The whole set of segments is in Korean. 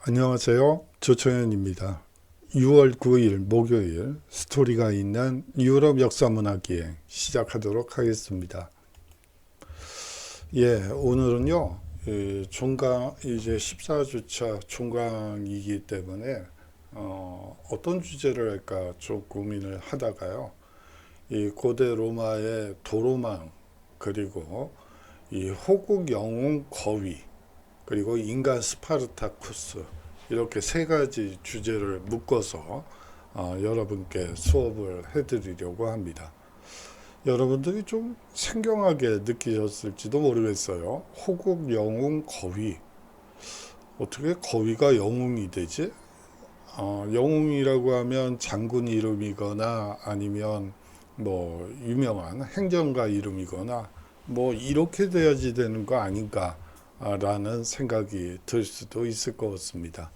안녕하세요. 조청현입니다. 6월 9일 목요일 스토리가 있는 유럽 역사문학 여행 시작하도록 하겠습니다. 오늘은요. 종강 이제 14주차 종강이기 때문에 어떤 주제를 할까 좀 고민을 하다가요. 이 고대 로마의 도로망 그리고 이 호국 영웅 거위 그리고 인간 스파르타쿠스 이렇게 세 가지 주제를 묶어서 여러분께 수업을 해드리려고 합니다. 여러분들이 좀 생경하게 느끼셨을지도 모르겠어요. 호국 영웅 거위. 어떻게 거위가 영웅이 되지? 영웅이라고 하면 장군 이름이거나 아니면 뭐 유명한 행정가 이름이거나 뭐 이렇게 돼야지 되는 거 아닌가 라는 생각이 들 수도 있을 것 같습니다.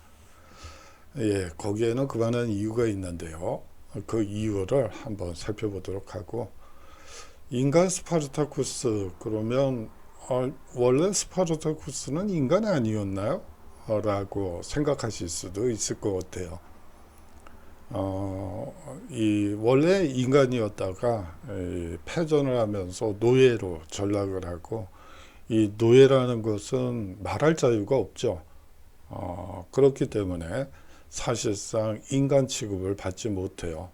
거기에는 그만한 이유가 있는데요. 그 이유를 한번 살펴보도록 하고, 인간 스파르타쿠스 그러면 원래 스파르타쿠스는 인간 아니었나요? 라고 생각하실 수도 있을 것 같아요. 원래 인간이었다가 패전을 하면서 노예로 전락을 하고, 이 노예라는 것은 말할 자유가 없죠. 그렇기 때문에 사실상 인간 취급을 받지 못해요.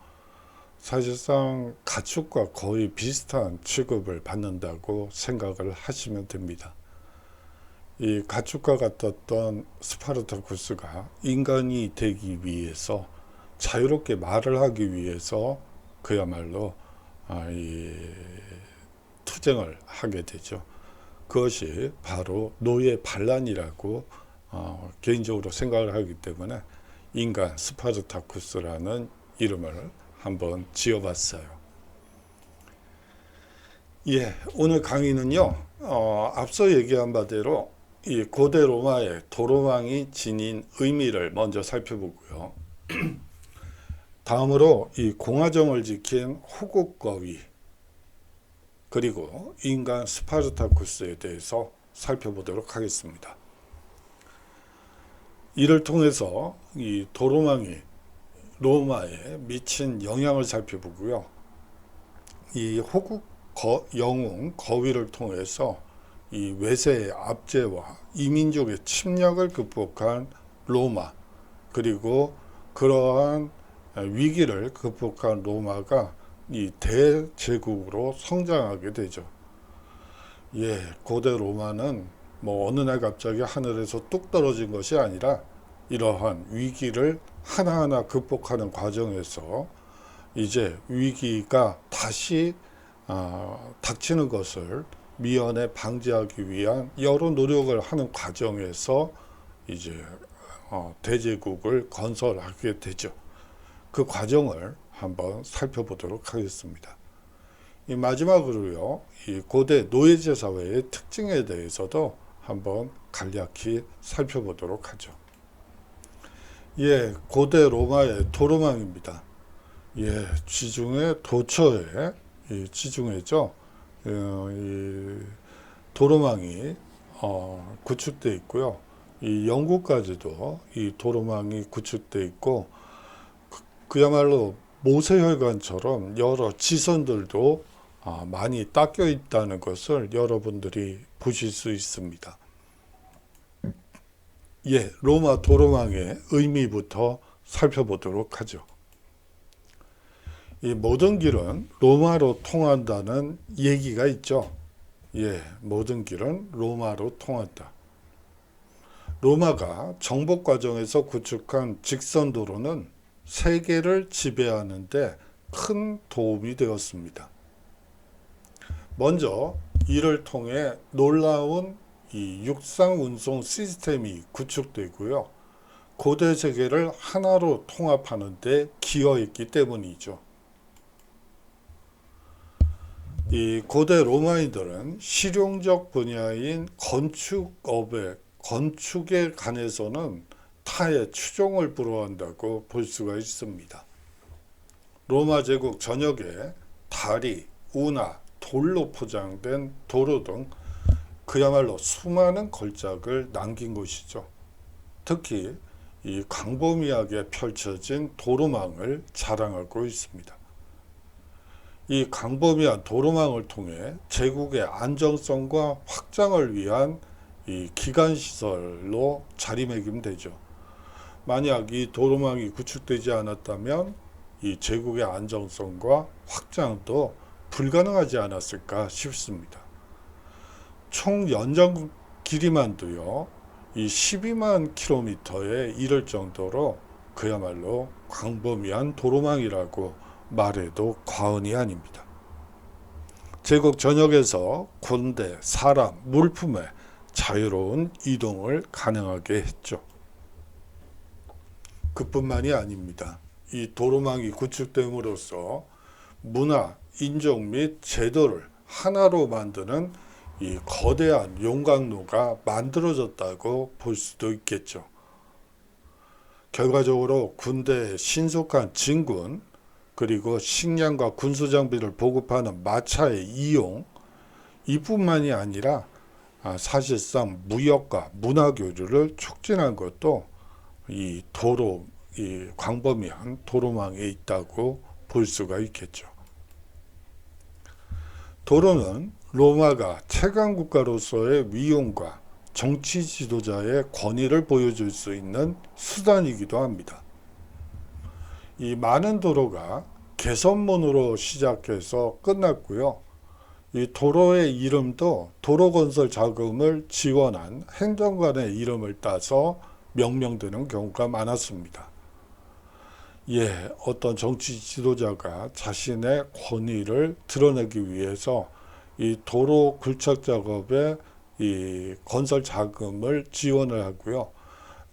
사실상 가축과 거의 비슷한 취급을 받는다고 생각을 하시면 됩니다. 이 가축과 같았던 스파르타쿠스가 인간이 되기 위해서 자유롭게 말을 하기 위해서 그야말로 이 투쟁을 하게 되죠. 그것이 바로 노예 반란이라고 개인적으로 생각을 하기 때문에 인간 스파르타쿠스라는 이름을 한번 지어봤어요. 오늘 강의는요, 앞서 얘기한 바대로 이 고대 로마의 도로망이 지닌 의미를 먼저 살펴보고요. 다음으로 이 공화정을 지킨 호국거위 그리고 인간 스파르타쿠스에 대해서 살펴보도록 하겠습니다. 이를 통해서 이 도로망이 로마에 미친 영향을 살펴보고요. 이 호국 영웅 거위를 통해서 이 외세의 압제와 이민족의 침략을 극복한 로마 그리고 그러한 위기를 극복한 로마가 이 대제국으로 성장하게 되죠. 고대 로마는 뭐 어느 날 갑자기 하늘에서 뚝 떨어진 것이 아니라 이러한 위기를 하나하나 극복하는 과정에서 이제 위기가 다시 닥치는 것을 미연에 방지하기 위한 여러 노력을 하는 과정에서 이제 대제국을 건설하게 되죠. 그 과정을 한번 살펴보도록 하겠습니다. 이 마지막으로요, 이 고대 노예제 사회의 특징에 대해서도 한번 간략히 살펴보도록 하죠. 고대 로마의 도로망입니다. 지중해 도처에 지중해죠. 이 도로망이 구축되어 있고요. 이 영국까지도 이 도로망이 구축되어 있고 그야말로 모세혈관처럼 여러 지선들도 많이 닦여 있다는 것을 여러분들이 보실 수 있습니다. 로마 도로망의 의미부터 살펴보도록 하죠. 이 모든 길은 로마로 통한다는 얘기가 있죠. 모든 길은 로마로 통한다. 로마가 정복 과정에서 구축한 직선도로는 세계를 지배하는데 큰 도움이 되었습니다. 먼저 이를 통해 놀라운 이 육상 운송 시스템이 구축되고요. 고대 세계를 하나로 통합하는 데 기여했기 때문이죠. 이 고대 로마인들은 실용적 분야인 건축에 관해서는 타의 추종을 불허한다고 볼 수가 있습니다. 로마 제국 전역에 다리, 운하, 돌로 포장된 도로 등 그야말로 수많은 걸작을 남긴 곳이죠. 특히 이 광범위하게 펼쳐진 도로망을 자랑하고 있습니다. 이 광범위한 도로망을 통해 제국의 안정성과 확장을 위한 이 기관시설로 자리매김되죠. 만약 이 도로망이 구축되지 않았다면 이 제국의 안정성과 확장도 불가능하지 않았을까 싶습니다. 총 연장 길이만도요, 이 12만 킬로미터에 이를 정도로 그야말로 광범위한 도로망이라고 말해도 과언이 아닙니다. 제국 전역에서 군대, 사람, 물품의 자유로운 이동을 가능하게 했죠. 그뿐만이 아닙니다. 이 도로망이 구축됨으로써 문화, 인종 및 제도를 하나로 만드는 이 거대한 용광로가 만들어졌다고 볼 수도 있겠죠. 결과적으로 군대의 신속한 진군, 그리고 식량과 군수장비를 보급하는 마차의 이용, 이뿐만이 아니라 사실상 무역과 문화 교류를 촉진한 것도 이 광범위한 도로망에 있다고 볼 수가 있겠죠. 도로는 로마가 최강 국가로서의 위용과 정치 지도자의 권위를 보여줄 수 있는 수단이기도 합니다. 이 많은 도로가 개선문으로 시작해서 끝났고요. 이 도로의 이름도 도로 건설 자금을 지원한 행정관의 이름을 따서 명명되는 경우가 많았습니다. 어떤 정치 지도자가 자신의 권위를 드러내기 위해서 이 도로 굴착 작업에 이 건설 자금을 지원을 하고요.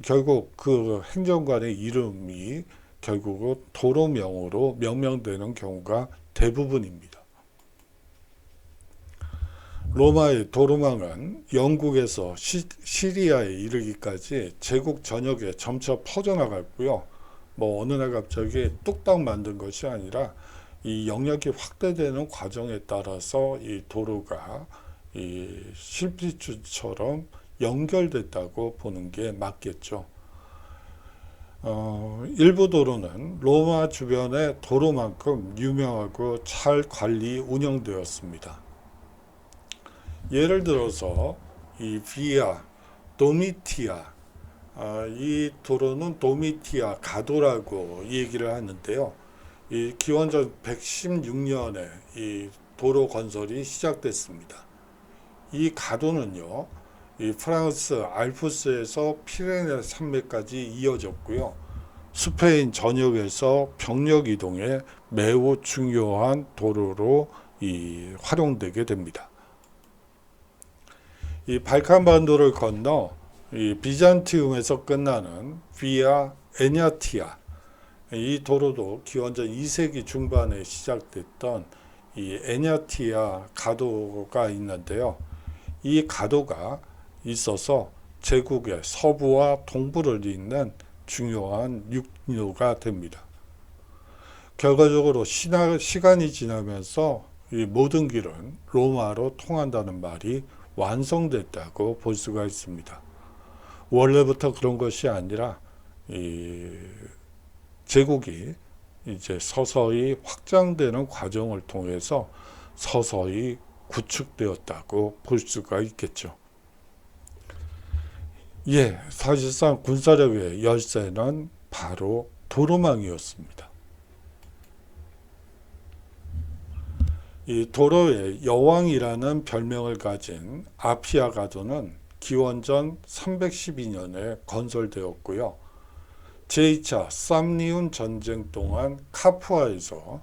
결국 그 행정관의 이름이 결국은 도로명으로 명명되는 경우가 대부분입니다. 로마의 도로망은 영국에서 시리아에 이르기까지 제국 전역에 점차 퍼져나갔고요. 어느 날 갑자기 뚝딱 만든 것이 아니라 이 영역이 확대되는 과정에 따라서 이 도로가 이 실핏줄처럼 연결됐다고 보는 게 맞겠죠. 일부 도로는 로마 주변의 도로만큼 유명하고 잘 관리 운영되었습니다. 예를 들어서 이 비아 도미티아, 이 도로는 도미티아 가도라고 얘기를 하는데요. 이 기원전 116년에 이 도로 건설이 시작됐습니다. 이 가도는요, 이 프랑스 알프스에서 피레네 산맥까지 이어졌고요. 스페인 전역에서 병력 이동에 매우 중요한 도로로 활용되게 됩니다. 이 발칸반도를 건너 이 비잔티움에서 끝나는 비아 에냐티아, 이 도로도 기원전 2세기 중반에 시작됐던 이 에냐티아 가도가 있는데요. 이 가도가 있어서 제국의 서부와 동부를 잇는 중요한 육로가 됩니다. 결과적으로 시간이 지나면서 이 모든 길은 로마로 통한다는 말이 완성됐다고 볼 수가 있습니다. 원래부터 그런 것이 아니라 이 제국이 이제 서서히 확장되는 과정을 통해서 서서히 구축되었다고 볼 수가 있겠죠. 사실상 군사력의 열쇠는 바로 도로망이었습니다. 이 도로의 여왕이라는 별명을 가진 아피아 가도는 기원전 312년에 건설되었고요. 제2차 삼리운 전쟁 동안 카푸아에서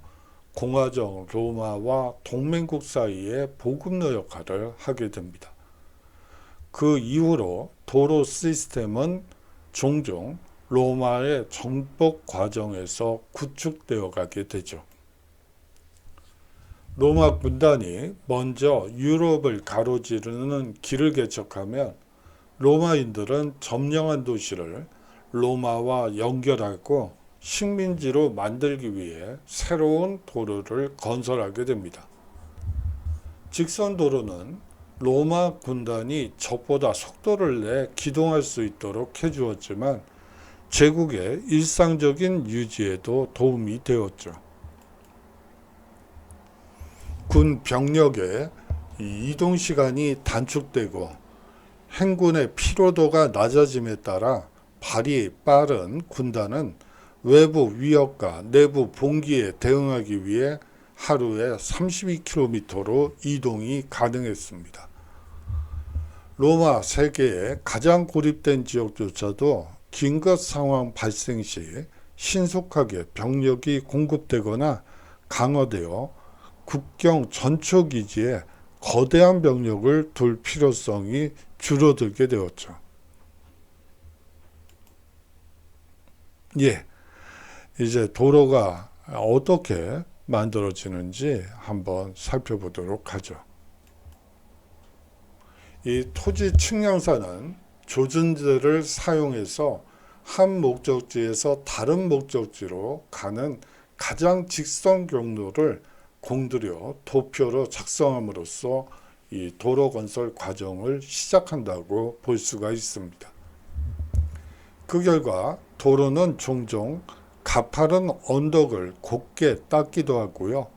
공화정 로마와 동맹국 사이에 보급로 역할을 하게 됩니다. 그 이후로 도로 시스템은 종종 로마의 정복 과정에서 구축되어 가게 되죠. 로마 군단이 먼저 유럽을 가로지르는 길을 개척하면 로마인들은 점령한 도시를 로마와 연결하고 식민지로 만들기 위해 새로운 도로를 건설하게 됩니다. 직선 도로는 로마 군단이 적보다 속도를 내 기동할 수 있도록 해주었지만 제국의 일상적인 유지에도 도움이 되었죠. 군 병력의 이동 시간이 단축되고 행군의 피로도가 낮아짐에 따라 발이 빠른 군단은 외부 위협과 내부 봉기에 대응하기 위해 하루에 32km로 이동이 가능했습니다. 로마 세계의 가장 고립된 지역조차도 긴급 상황 발생 시 신속하게 병력이 공급되거나 강화되어 국경 전초기지에 거대한 병력을 둘 필요성이 줄어들게 되었죠. 이제 도로가 어떻게 만들어지는지 한번 살펴보도록 하죠. 이 토지 측량사는 조준제를 사용해서 한 목적지에서 다른 목적지로 가는 가장 직선 경로를 공들여 도표로 작성함으로써 이 도로 건설 과정을 시작한다고 볼 수가 있습니다. 그 결과 도로는 종종 가파른 언덕을 곧게 닦기도 하고요.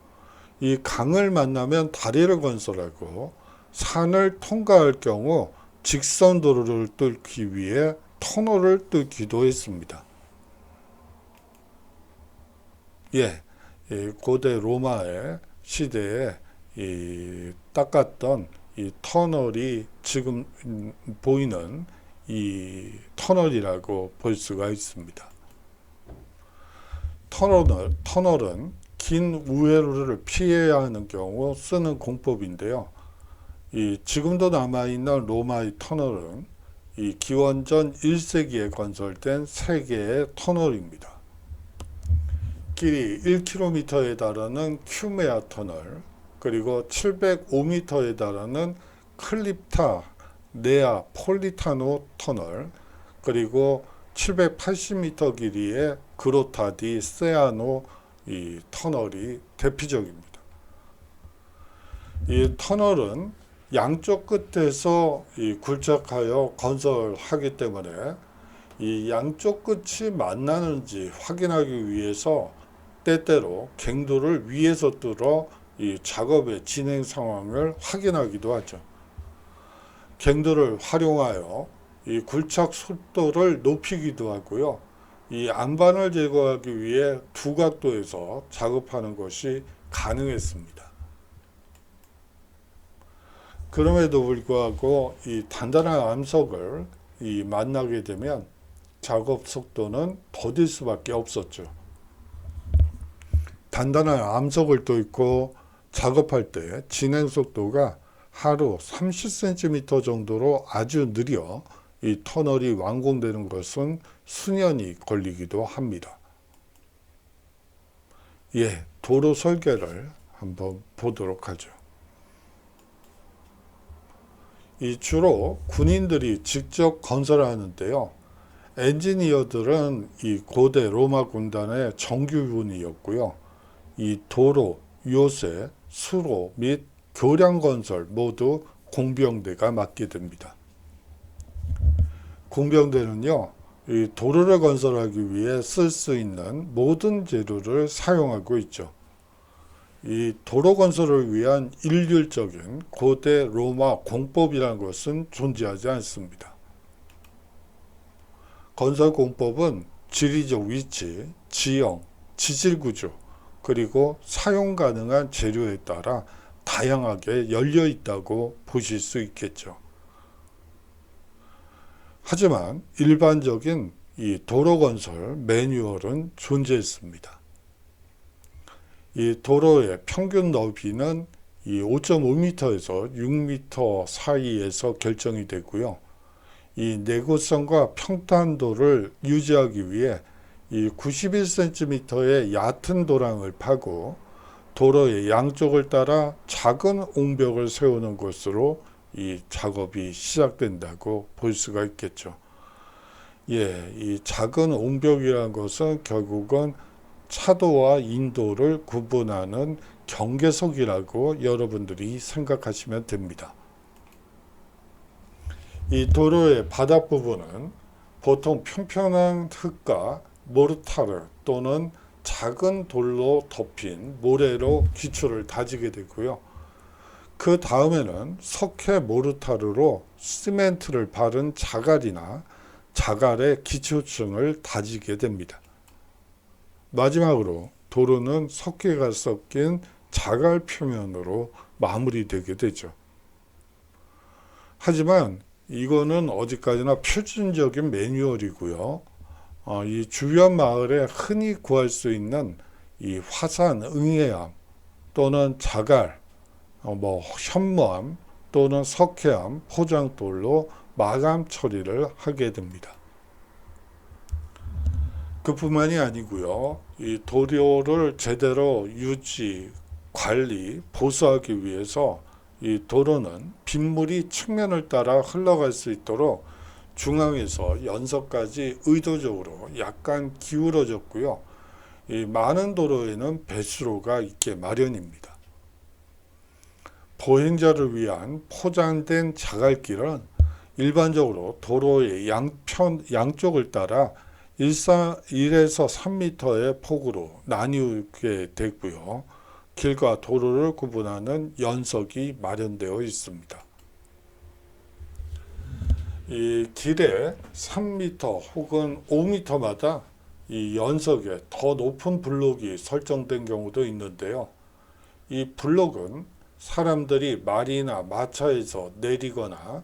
이 강을 만나면 다리를 건설하고 산을 통과할 경우 직선 도로를 뚫기 위해 터널을 뚫기도 했습니다. 고대 로마의 시대에 닦았던 이 터널이 지금 보이는 이 터널이라고 볼 수가 있습니다. 터널은 긴 우회로를 피해야 하는 경우 쓰는 공법인데요. 지금도 남아있는 로마의 터널은 기원전 1세기에 건설된 3개의 터널입니다. 길이 1km에 달하는 큐메아 터널, 그리고 705m에 달하는 클립타 네아폴리타노 터널, 그리고 780m 길이의 그로타 디 세아노 터널이 대표적입니다. 이 터널은 양쪽 끝에서 굴착하여 건설하기 때문에 이 양쪽 끝이 만나는지 확인하기 위해서 때때로 갱도를 위에서 뚫어 이 작업의 진행 상황을 확인하기도 하죠. 갱도를 활용하여 이 굴착 속도를 높이기도 하고요. 이 안반을 제거하기 위해 두 각도에서 작업하는 것이 가능했습니다. 그럼에도 불구하고 이 단단한 암석을 만나게 되면 작업 속도는 더딜 수밖에 없었죠. 단단한 암석을 뚫고 작업할 때 진행 속도가 하루 30cm 정도로 아주 느려 이 터널이 완공되는 것은 수년이 걸리기도 합니다. 도로 설계를 한번 보도록 하죠. 주로 군인들이 직접 건설하는데요. 엔지니어들은 이 고대 로마 군단의 정규군이었고요. 이 도로, 요새, 수로 및 교량 건설 모두 공병대가 맡게 됩니다. 공병대는요, 이 도로를 건설하기 위해 쓸 수 있는 모든 재료를 사용하고 있죠. 이 도로 건설을 위한 일률적인 고대 로마 공법이라는 것은 존재하지 않습니다. 건설 공법은 지리적 위치, 지형, 지질 구조, 그리고 사용 가능한 재료에 따라 다양하게 열려 있다고 보실 수 있겠죠. 하지만 일반적인 이 도로 건설 매뉴얼은 존재했습니다. 이 도로의 평균 너비는 이 5.5m에서 6m 사이에서 결정이 되고요. 이 내구성과 평탄도를 유지하기 위해 이 91cm의 얕은 도랑을 파고 도로의 양쪽을 따라 작은 옹벽을 세우는 것으로 이 작업이 시작된다고 볼 수가 있겠죠. 이 작은 옹벽이라는 것은 결국은 차도와 인도를 구분하는 경계석이라고 여러분들이 생각하시면 됩니다. 이 도로의 바닥 부분은 보통 평평한 흙과 모르타르 또는 작은 돌로 덮인 모래로 기초를 다지게 되고요. 그 다음에는 석회 모르타르로 시멘트를 바른 자갈이나 자갈의 기초층을 다지게 됩니다. 마지막으로 도로는 석회가 섞인 자갈 표면으로 마무리되게 되죠. 하지만 이거는 어디까지나 표준적인 매뉴얼이고요. 이 주변 마을에 흔히 구할 수 있는 이 화산 응해암 또는 자갈, 현무암 또는 석회암 포장돌로 마감 처리를 하게 됩니다. 그뿐만이 아니고요. 이 도로를 제대로 유지, 관리, 보수하기 위해서 이 도로는 빗물이 측면을 따라 흘러갈 수 있도록 중앙에서 연서까지 의도적으로 약간 기울어졌고요. 이 많은 도로에는 배수로가 있게 마련입니다. 보행자를 위한 포장된 자갈길은 일반적으로 도로의 양쪽을 따라 1에서 3m의 폭으로 나뉘게 되고요. 길과 도로를 구분하는 연석이 마련되어 있습니다. 이 길에 3m 혹은 5m마다 이 연석에 더 높은 블록이 설정된 경우도 있는데요. 이 블록은 사람들이 말이나 마차에서 내리거나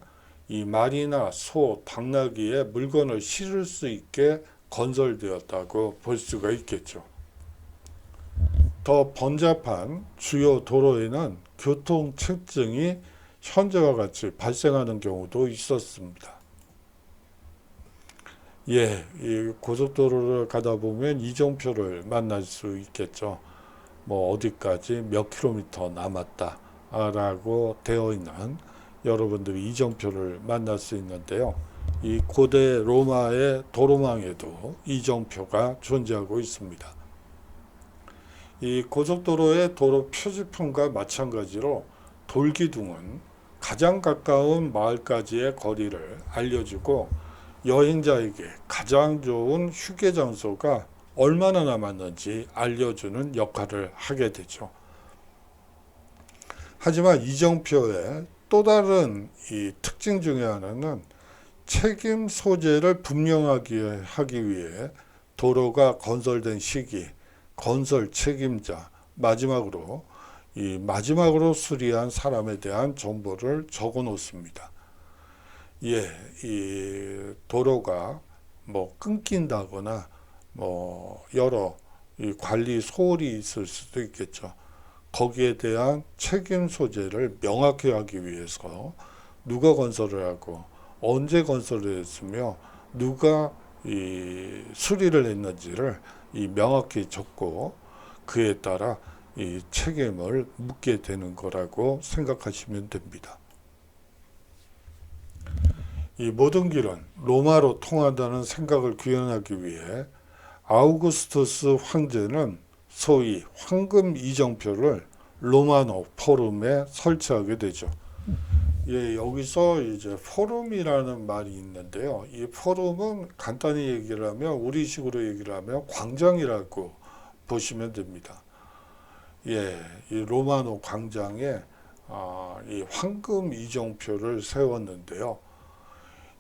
이 말이나 소, 당나귀에 물건을 실을 수 있게 건설되었다고 볼 수가 있겠죠. 더 번잡한 주요 도로에는 교통체증이 현재와 같이 발생하는 경우도 있었습니다. 이 고속도로를 가다 보면 이정표를 만날 수 있겠죠. 어디까지 몇 킬로미터 남았다 라고 되어 있는 여러분들이 이정표를 만날 수 있는데요. 이 고대 로마의 도로망에도 이정표가 존재하고 있습니다. 이 고속도로의 도로 표지판과 마찬가지로 돌기둥은 가장 가까운 마을까지의 거리를 알려주고 여행자에게 가장 좋은 휴게 장소가 얼마나 남았는지 알려주는 역할을 하게 되죠. 하지만 이정표의 또 다른 이 특징 중에 하나는 책임 소재를 분명하게 하기 위해 도로가 건설된 시기, 건설 책임자, 마지막으로 수리한 사람에 대한 정보를 적어 놓습니다. 이 도로가 끊긴다거나 여러 이 관리 소홀이 있을 수도 있겠죠. 거기에 대한 책임 소재를 명확히 하기 위해서 누가 건설을 하고 언제 건설을 했으며 누가 이 수리를 했는지를 명확히 적고 그에 따라 이 책임을 묻게 되는 거라고 생각하시면 됩니다. 이 모든 길은 로마로 통한다는 생각을 구현하기 위해 아우구스투스 황제는 소위 황금 이정표를 로마노 포rum에 설치하게 되죠. 여기서 이제 포럼이라는 말이 있는데요. 이 포럼은 간단히 얘기를 하면 우리식으로 얘기를 하면 광장이라고 보시면 됩니다. 이 로마노 광장에 이 황금 이정표를 세웠는데요.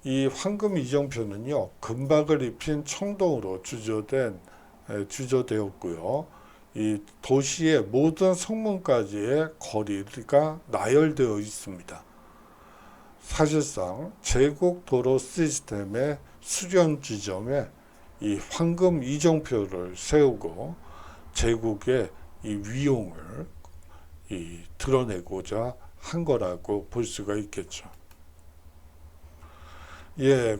이 황금 이정표는요, 금박을 입힌 청동으로 주조되었고요. 이 도시의 모든 성문까지의 거리가 나열되어 있습니다. 사실상 제국 도로 시스템의 수렴 지점에 이 황금 이정표를 세우고 제국의 이 위용을 드러내고자 한 거라고 볼 수가 있겠죠.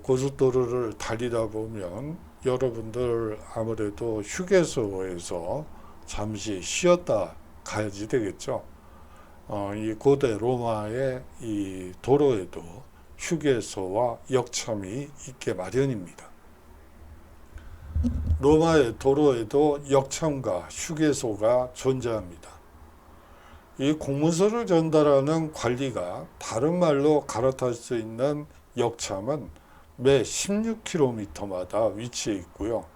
고속도로를 달리다 보면 여러분들 아무래도 휴게소에서 잠시 쉬었다 가야지 되겠죠. 이 고대 로마의 이 도로에도 휴게소와 역참이 있게 마련입니다. 로마의 도로에도 역참과 휴게소가 존재합니다. 이 공문서를 전달하는 관리가 다른 말로 갈아탈 수 있는 역참은 매 16km마다 위치해 있고요.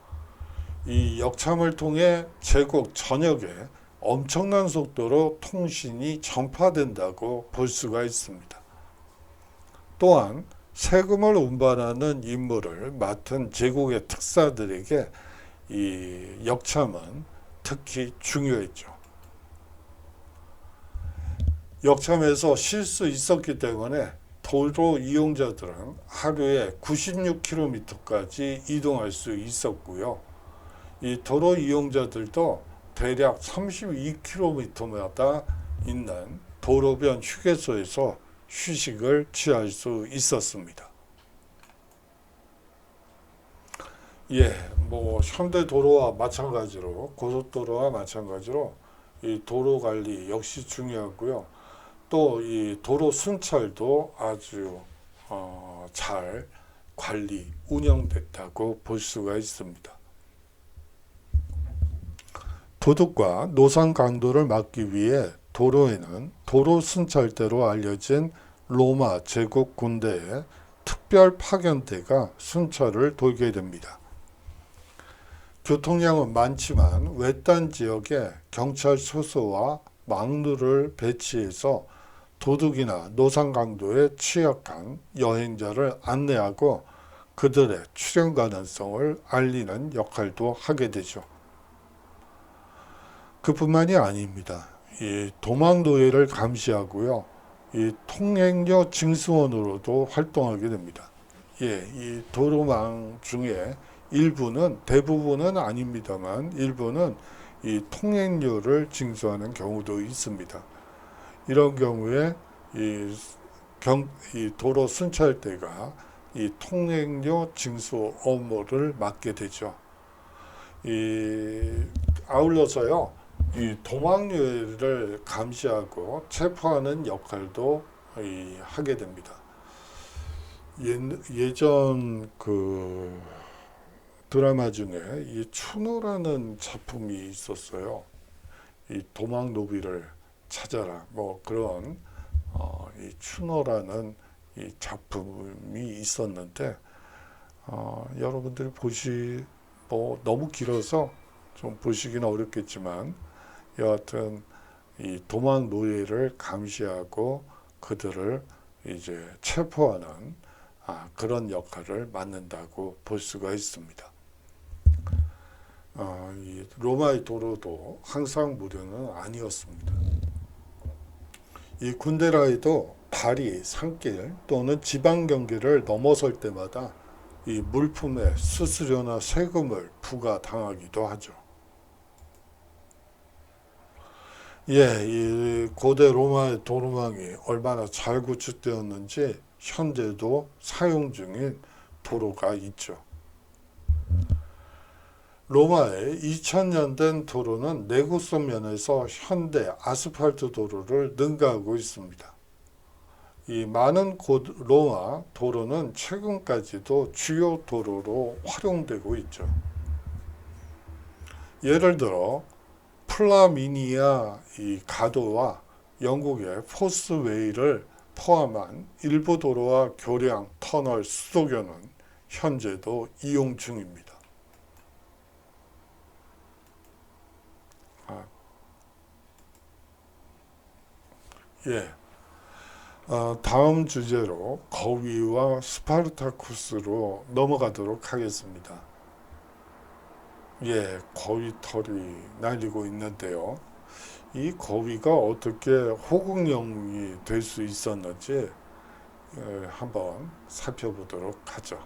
이 역참을 통해 제국 전역에 엄청난 속도로 통신이 전파된다고 볼 수가 있습니다. 또한 세금을 운반하는 임무를 맡은 제국의 특사들에게 이 역참은 특히 중요했죠. 역참에서 쉴 수 있었기 때문에 도로 이용자들은 하루에 96km까지 이동할 수 있었고요. 이 도로 이용자들도 대략 32km마다 있는 도로변 휴게소에서 휴식을 취할 수 있었습니다. 현대 도로와 마찬가지로, 고속도로와 마찬가지로 이 도로 관리 역시 중요하고요. 또 이 도로 순찰도 아주 잘 관리, 운영됐다고 볼 수가 있습니다. 도둑과 노상 강도를 막기 위해 도로에는 도로 순찰대로 알려진 로마 제국 군대의 특별 파견대가 순찰을 돌게 됩니다. 교통량은 많지만 외딴 지역에 경찰 소소와 망루를 배치해서 도둑이나 노상 강도에 취약한 여행자를 안내하고 그들의 출현 가능성을 알리는 역할도 하게 되죠. 그뿐만이 아닙니다. 이 도망 노예를 감시하고요. 이 통행료 징수원으로도 활동하게 됩니다. 이 도로망 중에 일부는, 대부분은 아닙니다만 일부는 이 통행료를 징수하는 경우도 있습니다. 이런 경우에 이 도로 순찰대가 이 통행료 징수 업무를 맡게 되죠. 아울러서요, 이 도망류를 감시하고 체포하는 역할도 하게 됩니다. 예전 그 드라마 중에 이 추노라는 작품이 있었어요. 이 도망노비를 찾아라, 그런 이 추노라는 이 작품이 있었는데 여러분들이 너무 길어서 좀 보시기는 어렵겠지만 여하튼 이 도망 노예를 감시하고 그들을 이제 체포하는 그런 역할을 맡는다고 볼 수가 있습니다. 이 로마의 도로도 항상 무료는 아니었습니다. 이 군데라에도 다리, 산길 또는 지방 경계를 넘어설 때마다 이 물품에 수수료나 세금을 부과당하기도 하죠. 이 고대 로마의 도로망이 얼마나 잘 구축되었는지 현재도 사용 중인 도로가 있죠. 로마의 2000년 된 도로는 내구성 면에서 현대 아스팔트 도로를 능가하고 있습니다. 이 많은 로마 도로는 최근까지도 주요 도로로 활용되고 있죠. 예를 들어 플라미니아 이 가도와 영국의 포스웨이를 포함한 일부 도로와 교량, 터널, 수도교는 현재도 이용 중입니다. 다음 주제로 거위와 스파르타쿠스로 넘어가도록 하겠습니다. 거위털이 날리고 있는데요. 이 거위가 어떻게 호국영이 될 수 있었는지 한번 살펴보도록 하죠.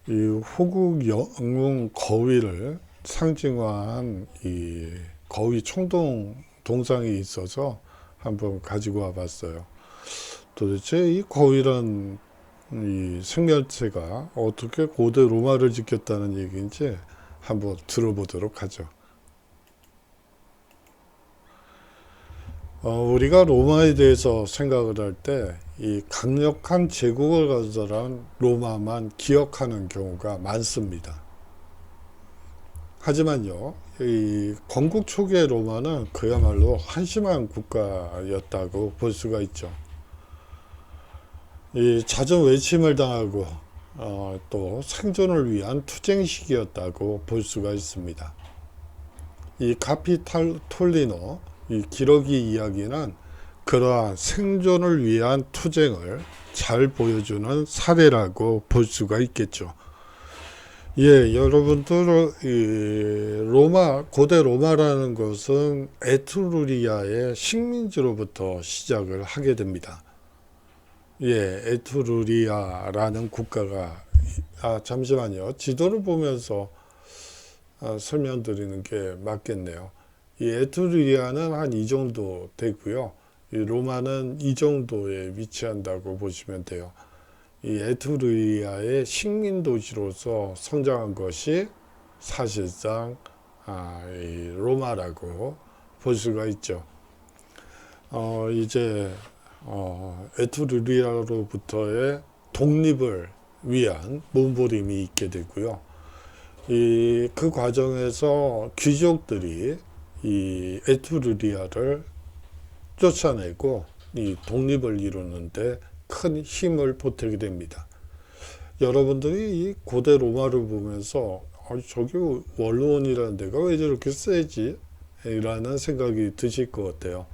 이 호국 영웅 거위를 상징화한 이 거위 총동 동상이 있어서 한번 가지고 와봤어요. 도대체 이 거위란 이 생명체가 어떻게 고대 로마를 지켰다는 얘기인지 한번 들어보도록 하죠. 우리가 로마에 대해서 생각을 할 때 이 강력한 제국을 건설한 로마만 기억하는 경우가 많습니다. 하지만요, 이 건국 초기의 로마는 그야말로 한심한 국가였다고 볼 수가 있죠. 이 잦은 외침을 당하고 또 생존을 위한 투쟁식이었다고 볼 수가 있습니다. 이 카피톨리노 이 기러기 이야기는 그러한 생존을 위한 투쟁을 잘 보여주는 사례라고 볼 수가 있겠죠. 예, 여러분들 이 고대 로마라는 것은 에트루리아의 식민지로부터 시작을 하게 됩니다. 예, 에트루리아라는 국가가 잠시만요. 지도를 보면서 설명드리는 게 맞겠네요. 이 에트루리아는 한 이 정도 되고요. 이 로마는 이 정도에 위치한다고 보시면 돼요. 이 에트루리아의 식민 도시로서 성장한 것이 사실상 이 로마라고 볼 수가 있죠. 이제 에트루리아로부터의 독립을 위한 몸부림이 있게 되고요. 그 과정에서 귀족들이 이 에트루리아를 쫓아내고 이 독립을 이루는데 큰 힘을 보태게 됩니다. 여러분들이 이 고대 로마를 보면서 저기 원로원이라는 데가 왜 저렇게 세지? 라는 생각이 드실 것 같아요.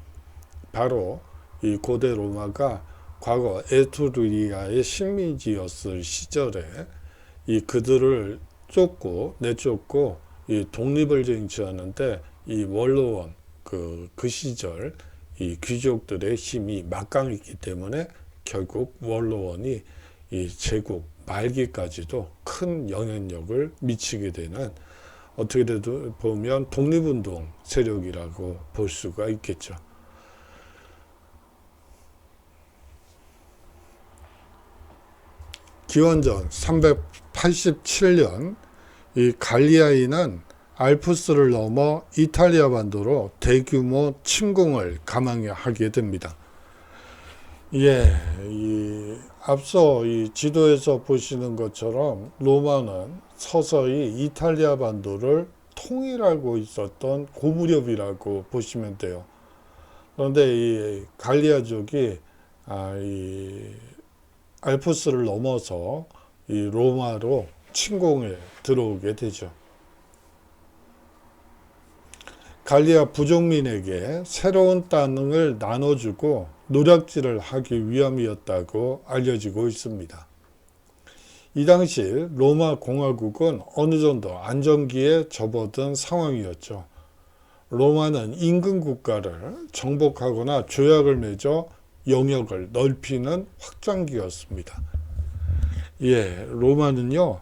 바로 이 고대 로마가 과거 에트루리아의 식민지였을 시절에 이 그들을 내쫓고 이 독립을 쟁취하는데 이 원로원 그 시절 이 귀족들의 힘이 막강했기 때문에 결국 원로원이 이 제국 말기까지도 큰 영향력을 미치게 되는 어떻게 보면 독립운동 세력이라고 볼 수가 있겠죠. 기원전 387년 이 갈리아인은 알프스를 넘어 이탈리아 반도로 대규모 침공을 감행하게 됩니다. 예, 앞서 이 지도에서 보시는 것처럼 로마는 서서히 이탈리아 반도를 통일하고 있었던 고무렵이라고 보시면 돼요. 그런데 이 갈리아족이 이 알프스를 넘어서 이 로마로 침공에 들어오게 되죠. 갈리아 부족민에게 새로운 땅을 나눠주고 노략질을 하기 위함이었다고 알려지고 있습니다. 이 당시 로마 공화국은 어느 정도 안정기에 접어든 상황이었죠. 로마는 인근 국가를 정복하거나 조약을 맺어 영역을 넓히는 확장기였습니다. 예, 로마는요,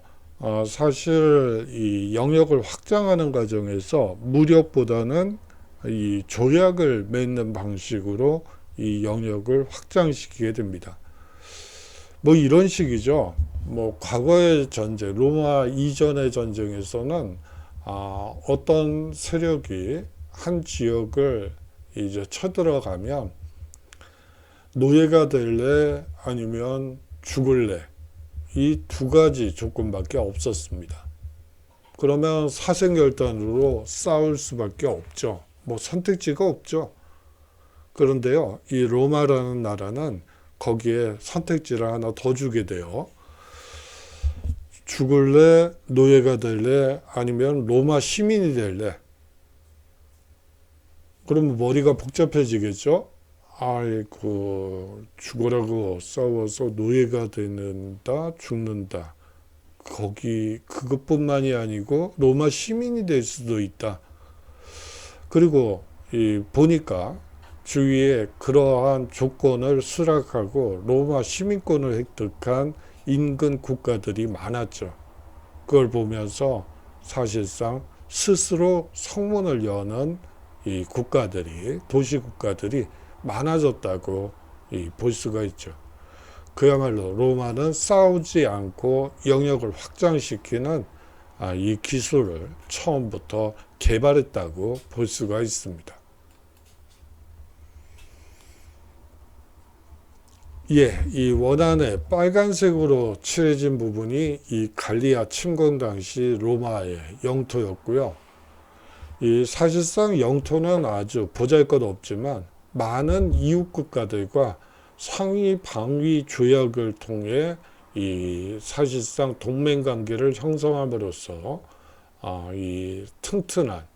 사실 이 영역을 확장하는 과정에서 무력보다는 이 조약을 맺는 방식으로 이 영역을 확장시키게 됩니다. 뭐 이런 식이죠. 뭐 과거의 전쟁, 로마 이전의 전쟁에서는 어떤 세력이 한 지역을 이제 쳐들어가면 노예가 될래 아니면 죽을래, 이 두 가지 조건밖에 없었습니다. 그러면 사생결단으로 싸울 수밖에 없죠. 뭐 선택지가 없죠. 그런데요, 이 로마라는 나라는 거기에 선택지를 하나 더 주게 돼요. 죽을래, 노예가 될래, 아니면 로마 시민이 될래. 그러면 머리가 복잡해지겠죠. 아이고, 죽으라고 싸워서 노예가 되는다, 죽는다. 그것뿐만이 아니고 로마 시민이 될 수도 있다. 그리고 보니까 주위에 그러한 조건을 수락하고 로마 시민권을 획득한 인근 국가들이 많았죠. 그걸 보면서 사실상 스스로 성문을 여는 이 국가들이, 도시국가들이 많아졌다고 볼 수가 있죠. 그야말로 로마는 싸우지 않고 영역을 확장시키는 이 기술을 처음부터 개발했다고 볼 수가 있습니다. 예, 이 원안에 빨간색으로 칠해진 부분이 이 갈리아 침공 당시 로마의 영토였고요. 이 사실상 영토는 아주 보잘것없지만 많은 이웃 국가들과 상위 방위 조약을 통해 이 사실상 동맹 관계를 형성함으로써 이 튼튼한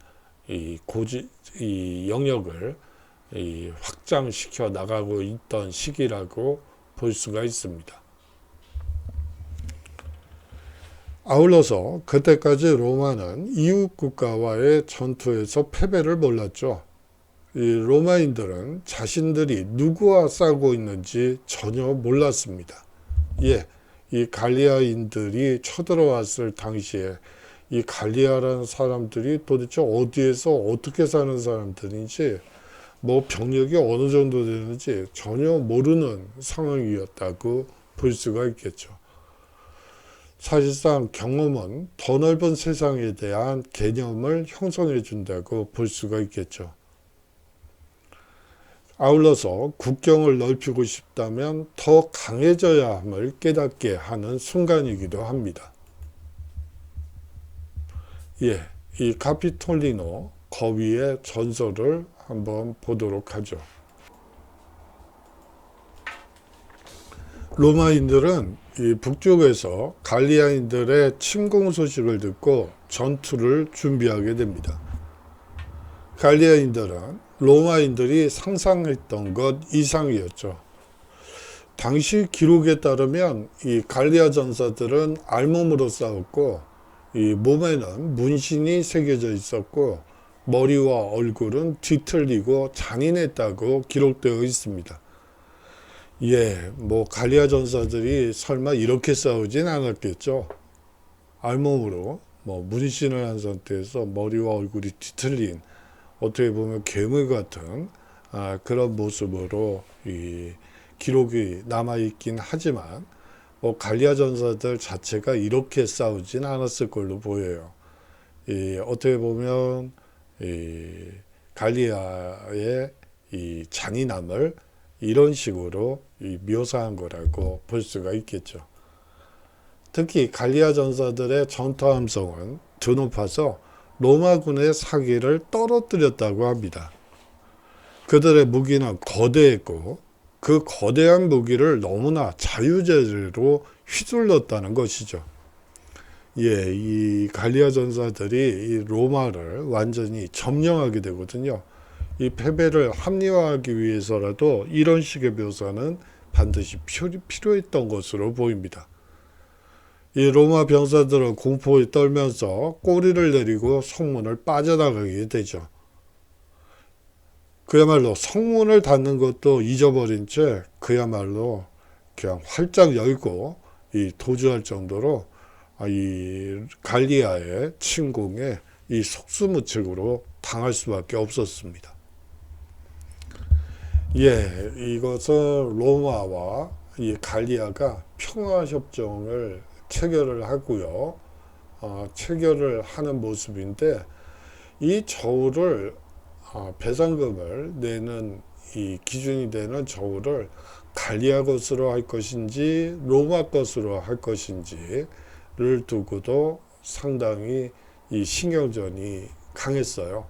이 영역을 확장시켜 나가고 있던 시기라고 볼 수가 있습니다. 아울러서 그때까지 로마는 이웃 국가와의 전투에서 패배를 몰랐죠. 이 로마인들은 자신들이 누구와 싸우고 있는지 전혀 몰랐습니다. 이 갈리아인들이 쳐들어왔을 당시에 이 갈리아라는 사람들이 도대체 어디에서 어떻게 사는 사람들인지, 뭐 병력이 어느 정도 되는지 전혀 모르는 상황이었다고 볼 수가 있겠죠. 사실상 경험은 더 넓은 세상에 대한 개념을 형성해 준다고 볼 수가 있겠죠. 아울러서 국경을 넓히고 싶다면 더 강해져야 함을 깨닫게 하는 순간이기도 합니다. 이 카피톨리노 거위의 전설을 한번 보도록 하죠. 로마인들은 이 북쪽에서 갈리아인들의 침공 소식을 듣고 전투를 준비하게 됩니다. 갈리아인들은 로마인들이 상상했던 것 이상이었죠. 당시 기록에 따르면 이 갈리아 전사들은 알몸으로 싸웠고, 이 몸에는 문신이 새겨져 있었고, 머리와 얼굴은 뒤틀리고 잔인했다고 기록되어 있습니다. 뭐 갈리아 전사들이 설마 이렇게 싸우진 않았겠죠. 알몸으로 뭐 문신을 한 상태에서 머리와 얼굴이 뒤틀린, 어떻게 보면 괴물 같은 그런 모습으로 이 기록이 남아있긴 하지만, 뭐 갈리아 전사들 자체가 이렇게 싸우진 않았을 걸로 보여요. 어떻게 보면 갈리아의 이 잔인함을 이런 식으로 묘사한 거라고 볼 수가 있겠죠. 특히 갈리아 전사들의 전투 함성은 드높아서 로마군의 사기를 떨어뜨렸다고 합니다. 그들의 무기는 거대했고, 그 거대한 무기를 너무나 자유자재로 휘둘렀다는 것이죠. 이 갈리아 전사들이 이 로마를 완전히 점령하게 되거든요. 이 패배를 합리화하기 위해서라도 이런 식의 묘사는 반드시 필요했던 것으로 보입니다. 이 로마 병사들은 공포에 떨면서 꼬리를 내리고 성문을 빠져나가게 되죠. 그야말로 성문을 닫는 것도 잊어버린 채 그야말로 그냥 활짝 열고 도주할 정도로 이 갈리아의 침공에 이 속수무책으로 당할 수밖에 없었습니다. 이것은 로마와 이 갈리아가 평화협정을 체결을 하고요. 체결을 하는 모습인데, 이 저울을 배상금을 내는 이 기준이 되는 저울을 갈리아 것으로 할 것인지 로마 것으로 할 것인지를 두고도 상당히 이 신경전이 강했어요.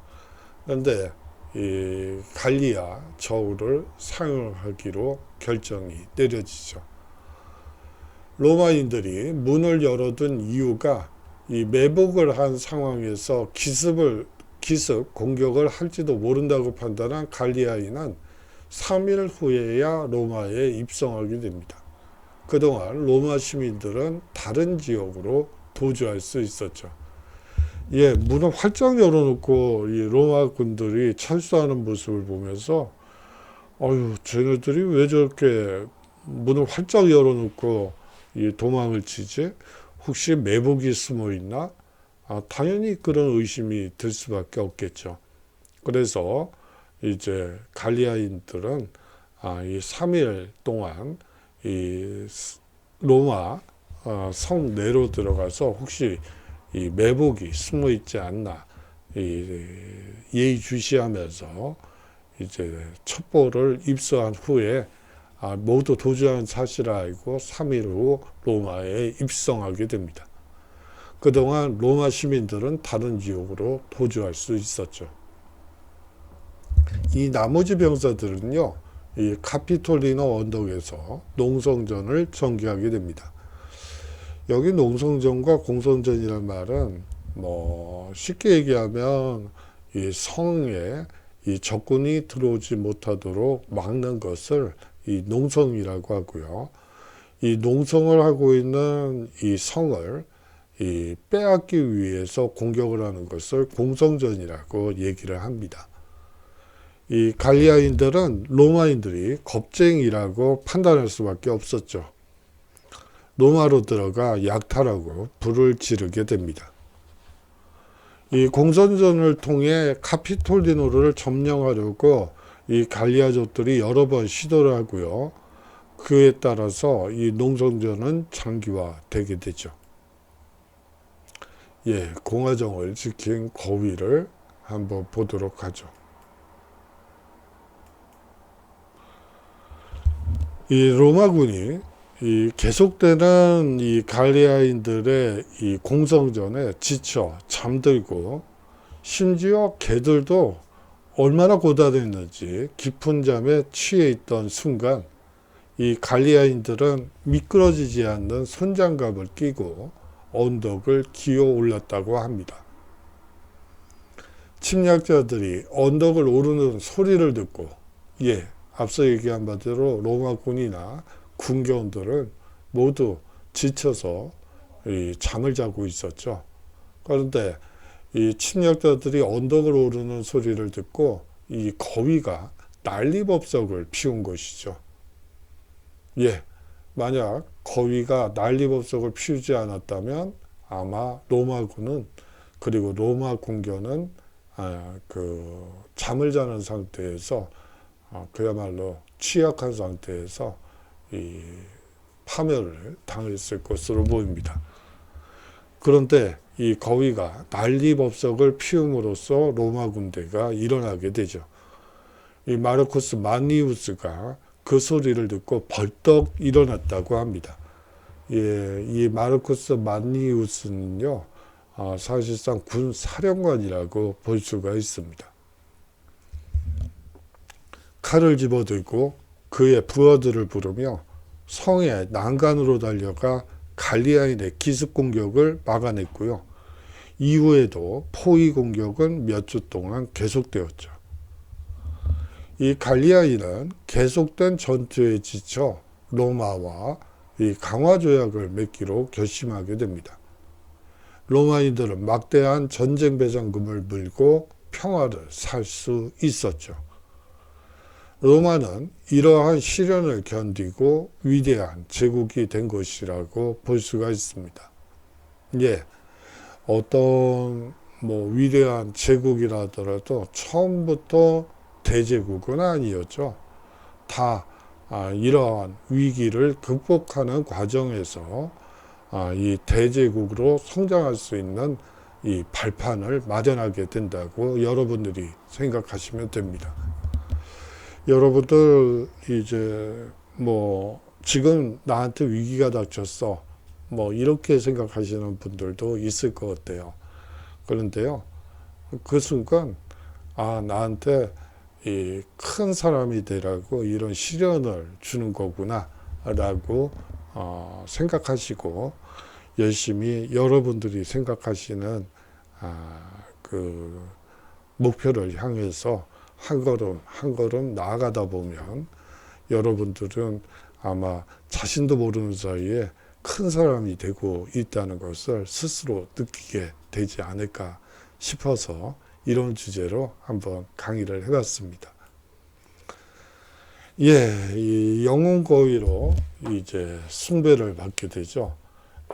그런데 이 갈리아 저울을 사용하기로 결정이 내려지죠. 로마인들이 문을 열어둔 이유가 이 매복을 한 상황에서 기습 공격을 할지도 모른다고 판단한 갈리아인은 3일 후에야 로마에 입성하게 됩니다. 그동안 로마 시민들은 다른 지역으로 도주할 수 있었죠. 문을 활짝 열어놓고 이 로마 군들이 철수하는 모습을 보면서, 쟤네들이 왜 저렇게 문을 활짝 열어놓고 이 도망을 치지? 혹시 매복이 숨어 있나? 당연히 그런 의심이 들 수밖에 없겠죠. 그래서 이제 갈리아인들은 이 3일 동안 이 로마 성 내로 들어가서 혹시 이 매복이 숨어 있지 않나 예의주시하면서 이제 첩보를 입수한 후에 모두 도주한 사실을 알고 3일 후 로마에 입성하게 됩니다. 그동안 로마 시민들은 다른 지역으로 도주할 수 있었죠. 이 나머지 병사들은요, 이 카피톨리노 언덕에서 농성전을 전개하게 됩니다. 여기 농성전과 공성전이라는 말은 뭐 쉽게 얘기하면 이 성에 이 적군이 들어오지 못하도록 막는 것을 이 농성이라고 하고요. 이 농성을 하고 있는 이 성을 이 빼앗기 위해서 공격을 하는 것을 공성전이라고 얘기를 합니다. 이 갈리아인들은 로마인들이 겁쟁이라고 판단할 수밖에 없었죠. 로마로 들어가 약탈하고 불을 지르게 됩니다. 이 공성전을 통해 카피톨리노를 점령하려고 이 갈리아족들이 여러 번 시도를 하고요. 그에 따라서 이 농성전은 장기화되게 되죠. 예, 공화정을 지킨 거위를 한번 보도록 하죠. 이 로마군이 이 계속되는 이 갈리아인들의 이 공성전에 지쳐 잠들고, 심지어 개들도 얼마나 고단했는지 깊은 잠에 취해 있던 순간, 이 갈리아인들은 미끄러지지 않는 손장갑을 끼고 언덕을 기어 올랐다고 합니다. 침략자들이 언덕을 오르는 소리를 듣고, 예, 앞서 얘기한 바대로 로마군이나 군경들은 모두 지쳐서 이 잠을 자고 있었죠. 그런데 이 침략자들이 언덕을 오르는 소리를 듣고 이 거위가 난리법석을 피운 것이죠. 예, 만약 거위가 난리법석을 피우지 않았다면 아마 로마군은, 그리고 로마 군견은 잠을 자는 상태에서 그야말로 취약한 상태에서 이 파멸을 당했을 것으로 보입니다. 그런데 이 거위가 난리법석을 피움으로써 로마 군대가 일어나게 되죠. 이 마르쿠스 마니우스가 그 소리를 듣고 벌떡 일어났다고 합니다. 예, 이 마르쿠스 마니우스는요, 사실상 군 사령관이라고 볼 수가 있습니다. 칼을 집어들고 그의 부하들을 부르며 성의 난간으로 달려가 갈리아인의 기습 공격을 막아냈고요. 이후에도 포위 공격은 몇 주 동안 계속되었죠. 이 갈리아인은 계속된 전투에 지쳐 로마와 이 강화 조약을 맺기로 결심하게 됩니다. 로마인들은 막대한 전쟁 배상금을 물고 평화를 살 수 있었죠. 로마는 이러한 시련을 견디고 위대한 제국이 된 것이라고 볼 수가 있습니다. 예, 어떤 위대한 제국이라 하더라도 처음부터 대제국은 아니었죠. 다 이러한 위기를 극복하는 과정에서 이 대제국으로 성장할 수 있는 이 발판을 마련하게 된다고 여러분들이 생각하시면 됩니다. 여러분들 이제 지금 나한테 위기가 닥쳤어 이렇게 생각하시는 분들도 있을 것 같아요. 그런데요, 그 순간 나한테 이 큰 사람이 되라고 이런 시련을 주는 거구나 라고 생각하시고 열심히 여러분들이 생각하시는 그 목표를 향해서 한 걸음 한 걸음 나아가다 보면 여러분들은 아마 자신도 모르는 사이에 큰 사람이 되고 있다는 것을 스스로 느끼게 되지 않을까 싶어서 이런 주제로 한번 강의를 해봤습니다. 예, 이 영웅 거위로 이제 숭배를 받게 되죠.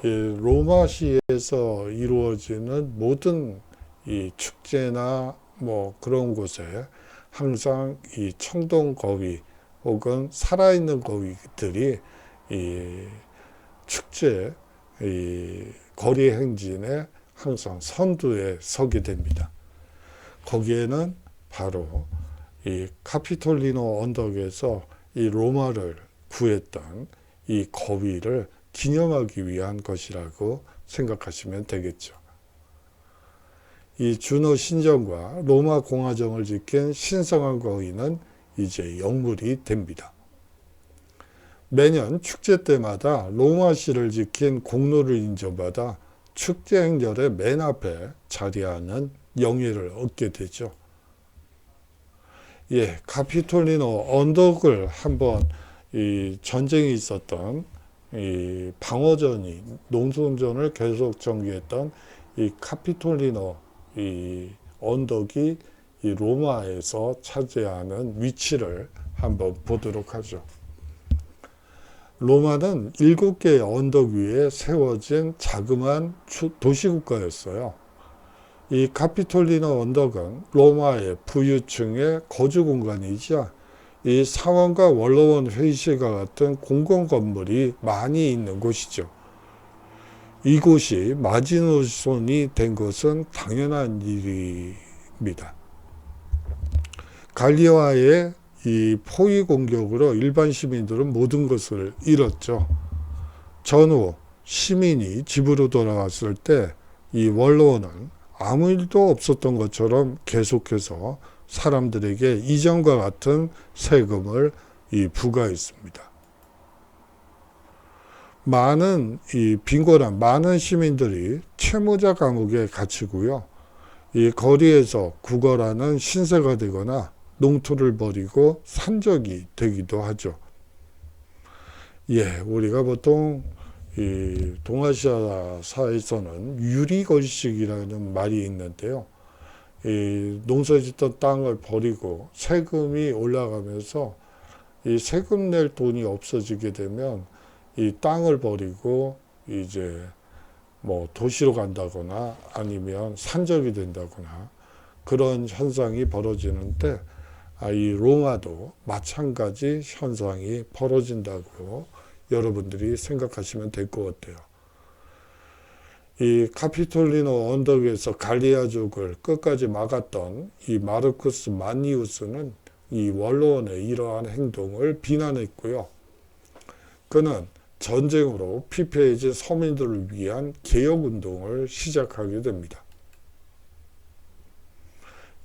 이 로마시에서 이루어지는 모든 이 축제나 그런 곳에 항상 이 청동 거위 혹은 살아있는 거위들이 이 축제, 이 거리 행진에 항상 선두에 서게 됩니다. 거기에는 바로 이 카피톨리노 언덕에서 이 로마를 구했던 이 거위를 기념하기 위한 것이라고 생각하시면 되겠죠. 이 준호 신전과 로마 공화정을 지킨 신성한 거인은 이제 영물이 됩니다. 매년 축제 때마다 로마시를 지킨 공로를 인정받아 축제 행렬의 맨 앞에 자리하는 영예를 얻게 되죠. 예, 카피톨리노 언덕을 한번 이 전쟁이 있었던 이 방어전이 농성전을 계속 전개했던 이 카피톨리노 이 언덕이 이 로마에서 차지하는 위치를 한번 보도록 하죠. 로마는 7개의 언덕 위에 세워진 자그마한 도시국가였어요. 이 카피톨리노 언덕은 로마의 부유층의 거주 공간이자 이 사원과 원로원 회의실과 같은 공공 건물이 많이 있는 곳이죠. 이곳이 마지노선이 된 것은 당연한 일입니다. 갈리아의 이 포위 공격으로 일반 시민들은 모든 것을 잃었죠. 전후 시민이 집으로 돌아왔을 때 이 원로원은 아무 일도 없었던 것처럼 계속해서 사람들에게 이전과 같은 세금을 부과했습니다. 많은 빈곤한 많은 시민들이 채무자 감옥에 갇히고요. 이 거리에서 구걸하는 신세가 되거나 농토를 벌이고 산적이 되기도 하죠. 예, 우리가 보통 이 동아시아사에서는 유리걸식이라는 말이 있는데요. 이 농사짓던 땅을 버리고 세금이 올라가면서 이 세금 낼 돈이 없어지게 되면 이 땅을 버리고 이제 뭐 도시로 간다거나 아니면 산적이 된다거나 그런 현상이 벌어지는데 이 로마도 마찬가지 현상이 벌어진다고 여러분들이 생각하시면 될 것 같아요. 이 카피톨리노 언덕에서 갈리아족을 끝까지 막았던 이 마르쿠스 마니우스는 이 원로원의 이러한 행동을 비난했고요. 그는 전쟁으로 피폐해진 서민들을 위한 개혁운동을 시작하게 됩니다.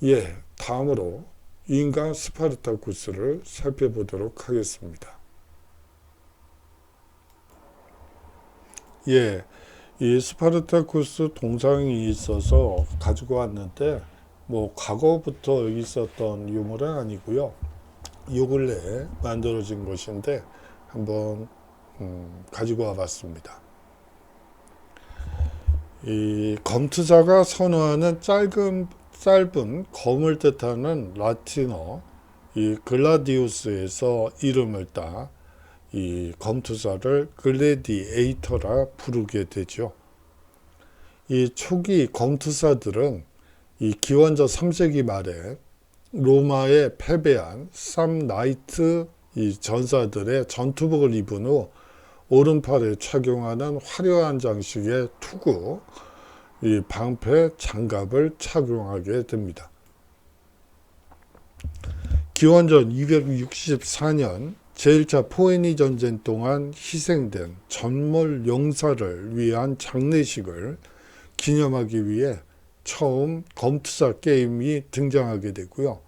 예, 다음으로 인간 스파르타쿠스를 살펴보도록 하겠습니다. 예, 이 스파르타쿠스 동상이 있어서 가지고 왔는데 뭐 과거부터 있었던 유물은 아니고요. 요 근래에 만들어진 것인데 한번 가지고 와봤습니다. 이 검투사가 선호하는 짧은 검을 뜻하는 라틴어 이 글라디우스에서 이름을 따 이 검투사를 글래디에이터라 부르게 되죠. 이 초기 검투사들은 이 기원전 3세기 말에 로마에 패배한 삼나이트 이 전사들의 전투복을 입은 후 오른팔에 착용하는 화려한 장식의 투구, 이 방패, 장갑을 착용하게 됩니다. 기원전 264년 제1차 포에니 전쟁 동안 희생된 전몰 용사를 위한 장례식을 기념하기 위해 처음 검투사 게임이 등장하게 되고요.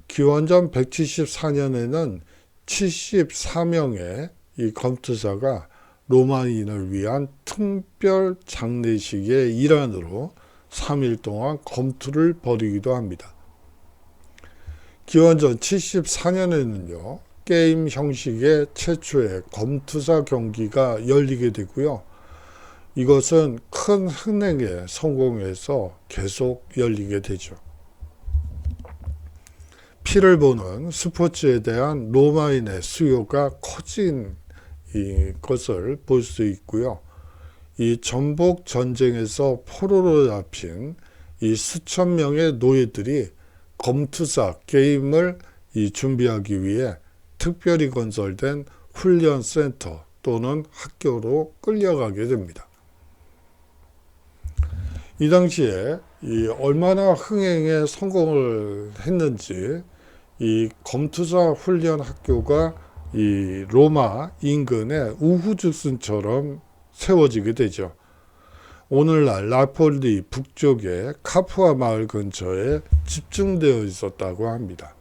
기원전 174년에는 74명의 이 검투사가 로마인을 위한 특별 장례식의 일환으로 3일 동안 검투를 벌이기도 합니다. 기원전 74년에는요. 게임 형식의 최초의 검투사 경기가 열리게 되고요. 이것은 큰 흥행에 성공해서 계속 열리게 되죠. 피를 보는 스포츠에 대한 로마인의 수요가 커진 것을 볼 수 있고요. 이 전복 전쟁에서 포로로 잡힌 이 수천 명의 노예들이 검투사 게임을 준비하기 위해 특별히 건설된 훈련센터 또는 학교로 끌려가게 됩니다. 이 당시에 얼마나 흥행에 성공을 했는지 이 검투사 훈련 학교가 이 로마 인근의 우후죽순처럼 세워지게 되죠. 오늘날 나폴리 북쪽의 카푸아 마을 근처에 집중되어 있었다고 합니다.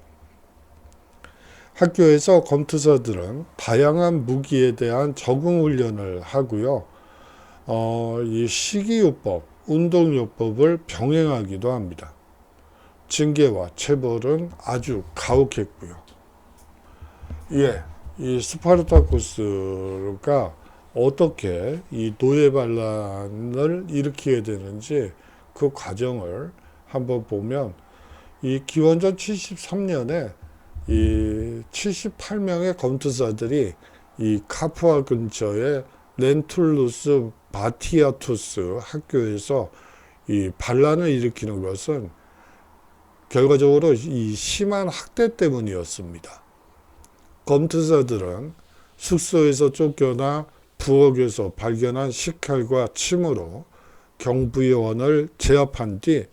학교에서 검투사들은 다양한 무기에 대한 적응 훈련을 하고요. 이 식이요법, 운동요법을 병행하기도 합니다. 징계와 체벌은 아주 가혹했고요. 예, 이 스파르타쿠스가 어떻게 이 노예 반란을 일으키게 되는지 그 과정을 한번 보면, 이 기원전 73년에 이 78명의 검투사들이 이 카푸아 근처의 렌툴루스 바티아투스 학교에서 이 반란을 일으키는 것은 결과적으로 이 심한 학대 때문이었습니다. 검투사들은 숙소에서 쫓겨나 부엌에서 발견한 식칼과 침으로 경비원을 제압한 뒤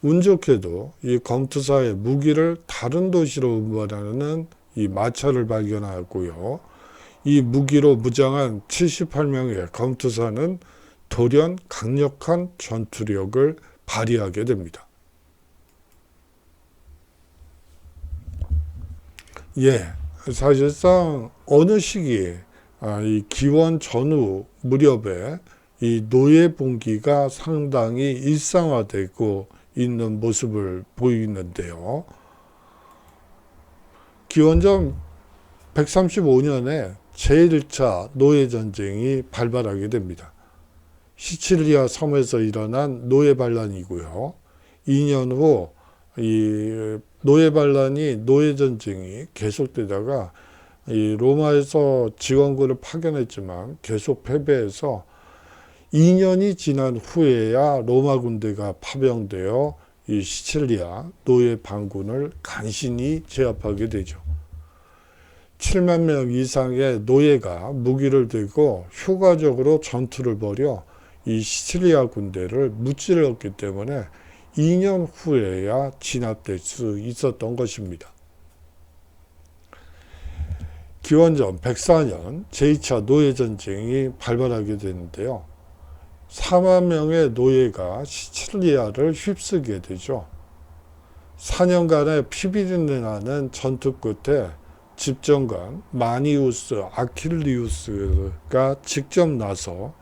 운 좋게도 이 검투사의 무기를 다른 도시로 운반하는 이 마차를 발견하고요. 이 무기로 무장한 78명의 검투사는 돌연 강력한 전투력을 발휘하게 됩니다. 예, 사실상 어느 시기에 이 기원 전후 무렵에 이 노예 봉기가 상당히 일상화되고 있는 모습을 보이는데요. 기원전 135년에 제1차 노예전쟁이 발발하게 됩니다. 시칠리아 섬에서 일어난 노예 반란이고요. 2년 후 이 노예 반란이 노예전쟁이 계속되다가 이 로마에서 지원군을 파견했지만 계속 패배해서 2년이 지난 후에야 로마 군대가 파병되어 이 시칠리아 노예 반군을 간신히 제압하게 되죠. 7만 명 이상의 노예가 무기를 들고 효과적으로 전투를 벌여 이 시칠리아 군대를 무찌르었기 때문에 2년 후에야 진압될 수 있었던 것입니다. 기원전 104년 제2차 노예전쟁이 발발하게 되는데요. 4만 명의 노예가 시칠리아를 휩쓰게 되죠. 4년간의 피비린내 나는 전투 끝에 집정관 마니우스 아킬리우스가 직접 나서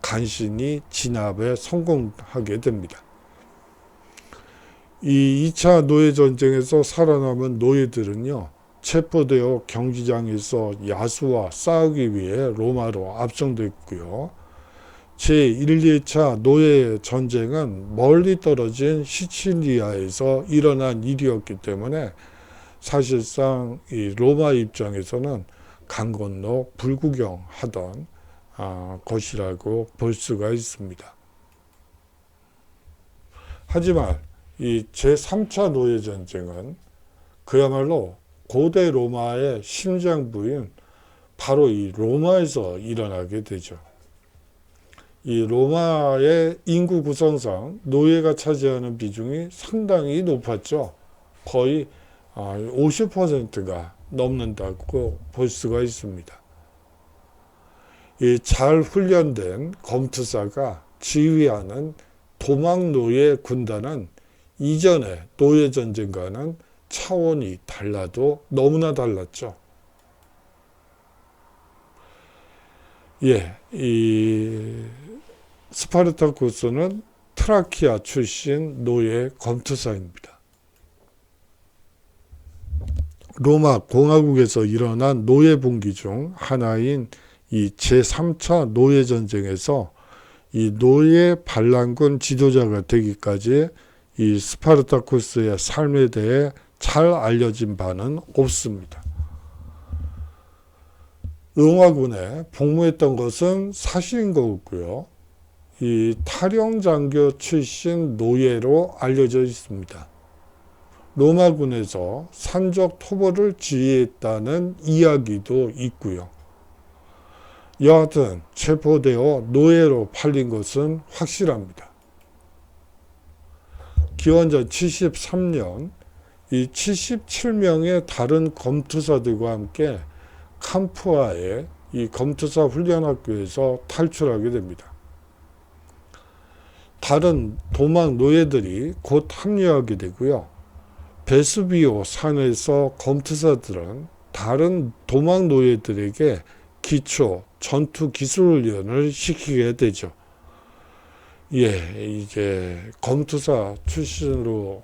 간신히 진압에 성공하게 됩니다. 이 2차 노예전쟁에서 살아남은 노예들은요, 체포되어 경기장에서 야수와 싸우기 위해 로마로 압송됐고요. 제1, 2차 노예 전쟁은 멀리 떨어진 시칠리아에서 일어난 일이었기 때문에 사실상 이 로마 입장에서는 강 건너 불구경하던 것이라고 볼 수가 있습니다. 하지만 이 제3차 노예 전쟁은 그야말로 고대 로마의 심장부인 바로 이 로마에서 일어나게 되죠. 이 로마의 인구 구성상 노예가 차지하는 비중이 상당히 높았죠. 거의 50%가 넘는다고 볼 수가 있습니다. 이 잘 훈련된 검투사가 지휘하는 도망 노예 군단은 이전의 노예 전쟁과는 차원이 달라도 너무나 달랐죠. 예, 이 스파르타쿠스는 트라키아 출신 노예 검투사입니다. 로마 공화국에서 일어난 노예 봉기 중 하나인 이 제3차 노예 전쟁에서 이 노예 반란군 지도자가 되기까지 이 스파르타쿠스의 삶에 대해 잘 알려진 바는 없습니다. 로마군에 복무했던 것은 사실인 거고요. 이 탈영장교 출신 노예로 알려져 있습니다. 로마군에서 산적 토벌을 지휘했다는 이야기도 있고요. 여하튼 체포되어 노예로 팔린 것은 확실합니다. 기원전 73년 이 77명의 다른 검투사들과 함께 캄프아의 이 검투사 훈련학교에서 탈출하게 됩니다. 다른 도망 노예들이 곧 합류하게 되고요. 베수비오 산에서 검투사들은 다른 도망 노예들에게 기초 전투 기술 훈련을 시키게 되죠. 이제 검투사 출신으로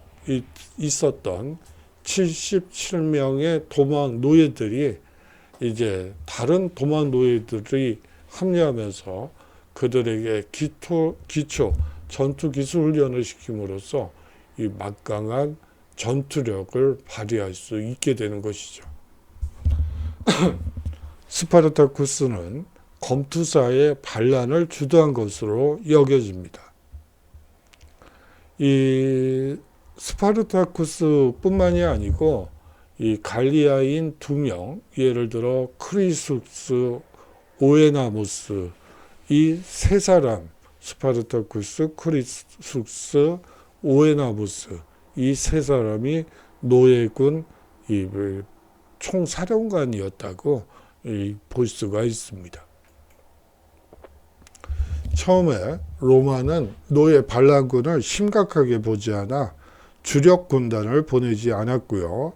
있었던 77명의 도망 노예들이 이제 다른 도망 노예들이 합류하면서 그들에게 기초 전투 기술 훈련을 시킴으로써 이 막강한 전투력을 발휘할 수 있게 되는 것이죠. 스파르타쿠스는 검투사의 반란을 주도한 것으로 여겨집니다. 이 스파르타쿠스뿐만이 아니고 이 갈리아인 2명, 예를 들어 크리숙스, 오에나무스, 이 세 사람, 스파르타쿠스, 크리숙스, 오에나무스, 이 세 사람이 노예군 총사령관이었다고 볼 수가 있습니다. 처음에 로마는 노예 반란군을 심각하게 보지 않아 주력 군단을 보내지 않았고요.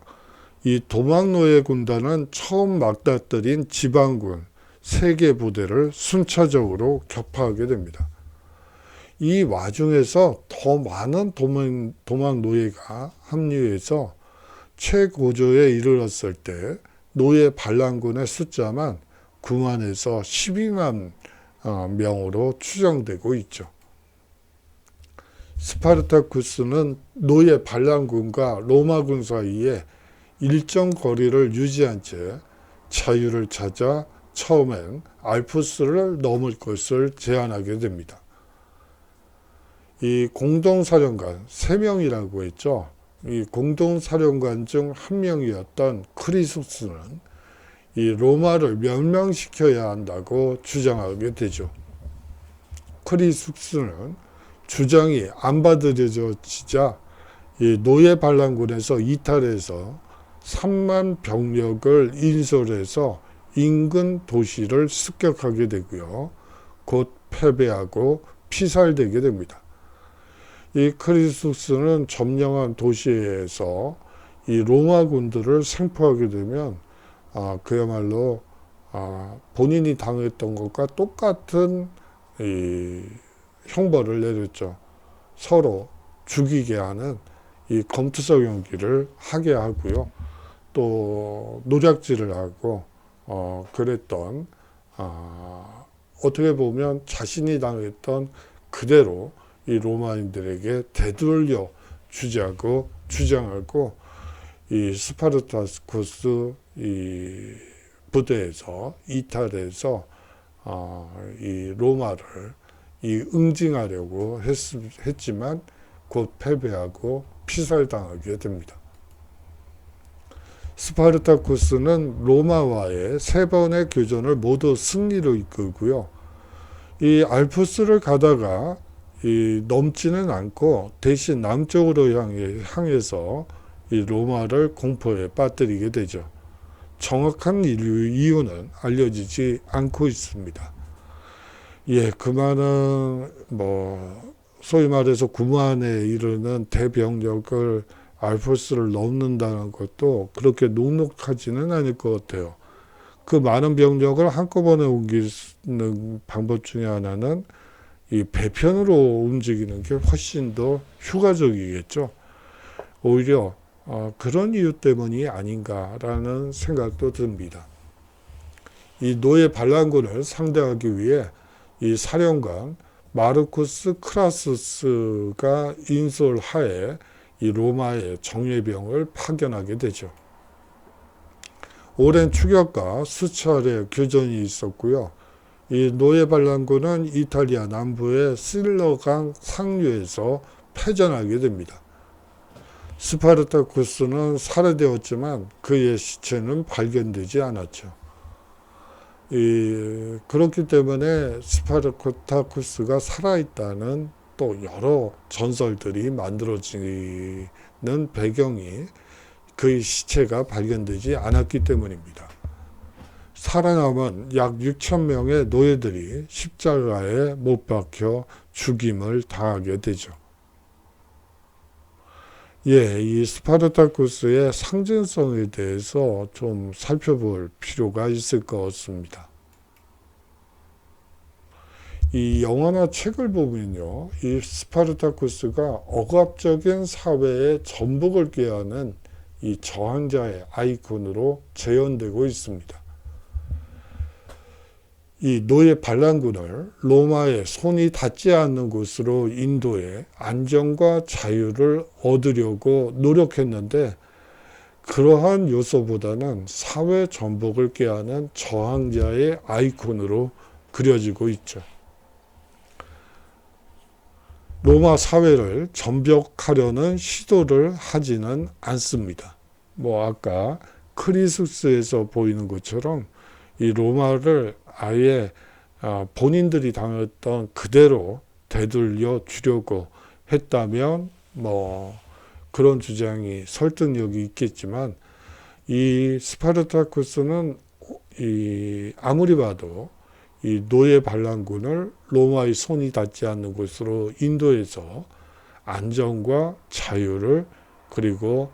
이 도망 노예 군단은 처음 막다뜨린 지방군 3개 부대를 순차적으로 격파하게 됩니다. 이 와중에서 더 많은 도망 노예가 합류해서 최고조에 이르렀을 때 노예 반란군의 숫자만 9만에서 12만 명으로 추정되고 있죠. 스파르타쿠스는 노예 반란군과 로마군 사이에 일정 거리를 유지한 채 자유를 찾아 처음엔 알프스를 넘을 것을 제안하게 됩니다. 이 공동사령관 3명이라고 했죠. 이 공동사령관 중 1명이었던 크리숙스는 이 로마를 멸망시켜야 한다고 주장하게 되죠. 크리숙스는 주장이 안 받아들여지자 이 노예 반란군에서 이탈해서 3만 병력을 인솔해서 인근 도시를 습격하게 되고요. 곧 패배하고 피살되게 됩니다. 이 크리숙스는 점령한 도시에서 이 로마군들을 생포하게 되면 그야말로 본인이 당했던 것과 똑같은 이 형벌을 내렸죠. 서로 죽이게 하는 이 검투사 경기를 하게 하고요. 또 노략질을 하고 그랬던 어떻게 보면 자신이 당했던 그대로 이 로마인들에게 되돌려 주자고 주장하고 이 스파르타쿠스 이 부대에서 이탈해서 이 로마를 응징하려고 했지만 곧 패배하고 피살당하게 됩니다. 스파르타쿠스는 로마와의 3번의 교전을 모두 승리로 이끌고요. 이 알프스를 가다가 넘지는 않고 대신 남쪽으로 향해서 이 로마를 공포에 빠뜨리게 되죠. 정확한 이유는 알려지지 않고 있습니다. 그만은 소위 말해서 9만에 이르는 대병력을 알프스를 넘는다는 것도 그렇게 녹록하지는 않을 것 같아요. 그 많은 병력을 한꺼번에 옮기는 방법 중에 하나는 이 배편으로 움직이는 게 훨씬 더 효과적이겠죠. 오히려 그런 이유 때문이 아닌가라는 생각도 듭니다. 이 노예 반란군을 상대하기 위해 이 사령관 마르쿠스 크라수스가 인솔하에 이 로마의 정예병을 파견하게 되죠. 오랜 추격과 수차례 교전이 있었고요. 이 노예 반란군은 이탈리아 남부의 실러강 상류에서 패전하게 됩니다. 스파르타쿠스는 살해되었지만 그의 시체는 발견되지 않았죠. 그렇기 때문에 스파르타쿠스가 살아있다는 또 여러 전설들이 만들어지는 배경이 그의 시체가 발견되지 않았기 때문입니다. 살아남은 약 6천 명의 노예들이 십자가에 못 박혀 죽임을 당하게 되죠. 예, 이 스파르타쿠스의 상징성에 대해서 좀 살펴볼 필요가 있을 것 같습니다. 이 영화나 책을 보면요, 이 스파르타쿠스가 억압적인 사회의 전복을 꾀하는 이 저항자의 아이콘으로 재현되고 있습니다. 이 노예 반란군을 로마의 손이 닿지 않는 곳으로 인도해 안정과 자유를 얻으려고 노력했는데, 그러한 요소보다는 사회 전복을 꾀하는 저항자의 아이콘으로 그려지고 있죠. 로마 사회를 전복하려는 시도를 하지는 않습니다. 아까 크리수스에서 보이는 것처럼 이 로마를 아예 본인들이 당했던 그대로 되돌려 주려고 했다면 그런 주장이 설득력이 있겠지만, 이 스파르타쿠스는 아무리 봐도 이 노예 반란군을 로마의 손이 닿지 않는 곳으로 인도해서 안정과 자유를, 그리고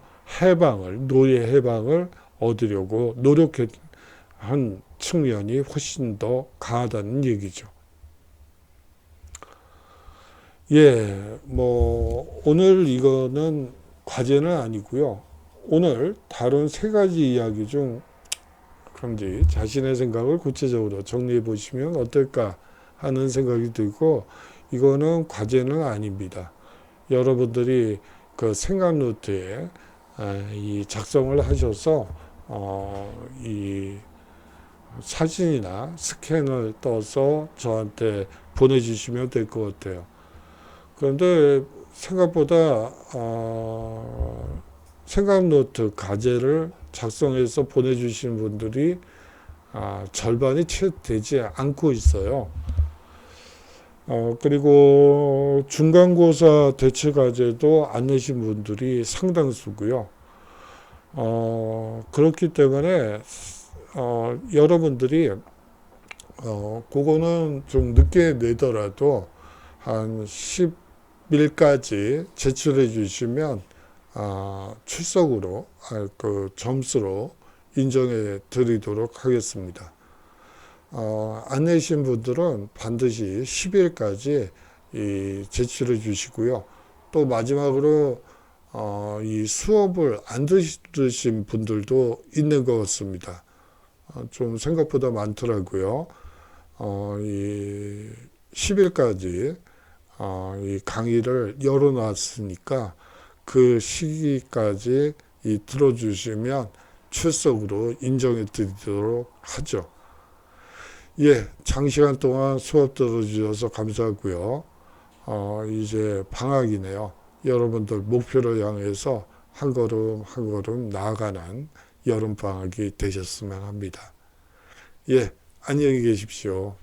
노예 해방을 얻으려고 노력한 측면이 훨씬 더 강하다는 얘기죠. 예, 오늘 이거는 과제는 아니고요. 오늘 다룬 세 가지 이야기 중 그런지 자신의 생각을 구체적으로 정리해 보시면 어떨까 하는 생각이 들고, 이거는 과제는 아닙니다. 여러분들이 그 생각 노트에 이 작성을 하셔서 이 사진이나 스캔을 떠서 저한테 보내주시면 될 것 같아요. 그런데 생각보다 생각 노트 과제를 작성해서 보내주시는 분들이 절반이 채 되지 않고 있어요. 그리고 중간고사 대체 과제도 안 내신 분들이 상당수고요. 그렇기 때문에 여러분들이 그거는 좀 늦게 내더라도 한 10일까지 제출해 주시면 출석으로 그 점수로 인정해 드리도록 하겠습니다. 안 내신 분들은 반드시 10일까지 제출해 주시고요. 또 마지막으로 이 수업을 안 들으신 분들도 있는 것 같습니다. 좀 생각보다 많더라고요. 이 10일까지 이 강의를 열어놨으니까 그 시기까지 들어주시면 출석으로 인정해 드리도록 하죠. 예, 장시간 동안 수업 들어주셔서 감사하고요. 이제 방학이네요. 여러분들 목표를 향해서 한 걸음 한 걸음 나아가는 여름방학이 되셨으면 합니다. 예, 안녕히 계십시오.